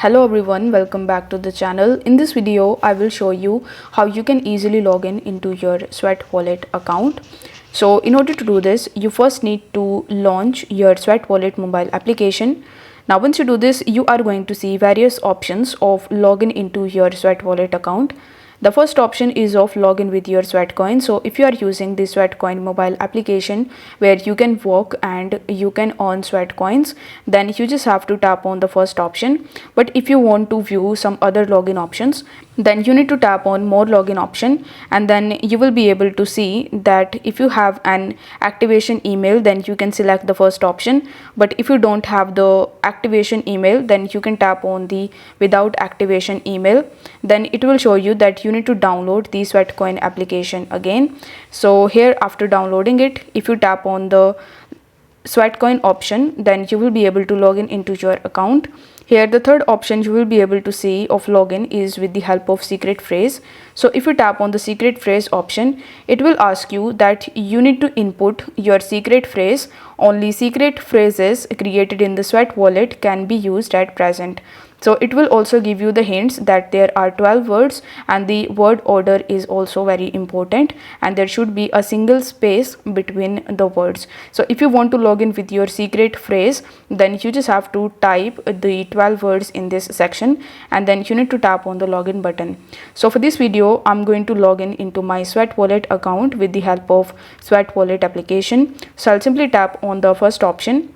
Hello everyone, welcome back to the channel. In this video, I will show you how you can easily log in into your Sweat Wallet account. So in order to do this, you first need to launch your Sweat Wallet mobile application. Now once you do this, you are going to see various options of login into your Sweat Wallet account. The first option is of login with your Sweatcoin. So if you are using the Sweatcoin mobile application where you can work and you can earn Sweatcoins, then you just have to tap on the first option. But if you want to view some other login options, then you need to tap on more login option, and then you will be able to see that if you have an activation email, then you can select the first option. But if you don't have the activation email, then you can tap on the without activation email. Then it will show you that you need to download the Sweatcoin application again. So here, after downloading it, if you tap on the Sweatcoin option, then you will be able to log in into your account. Here the third option you will be able to see of login is with the help of secret phrase. So if you tap on the secret phrase option, it will ask you that you need to input your secret phrase. Only secret phrases created in the Sweat wallet can be used at present. So it will also give you the hints that there are 12 words and the word order is also very important, and there should be a single space between the words. So if you want to log in with your secret phrase, then you just have to type the 12 words in this section, and then you need to tap on the login button. So for this video, I'm going to log in into my Sweat wallet account with the help of Sweat wallet application. So I'll simply tap on the first option.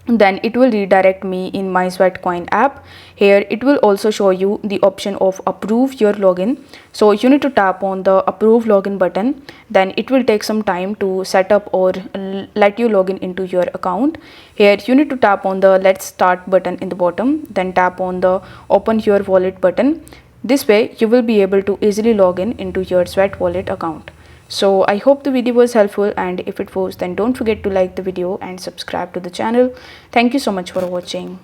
Then it will redirect me in my Sweatcoin app. Here it will also show you the option of approve your login. So you need to tap on the approve login button. Then it will take some time to set up or let you log in into your account. Here you need to tap on the let's start button in the bottom, then tap on the open your wallet button. This way you will be able to easily log in into your Sweat wallet account. So I hope the video was helpful, and if it was, then don't forget to like the video and subscribe to the channel. Thank you so much for watching.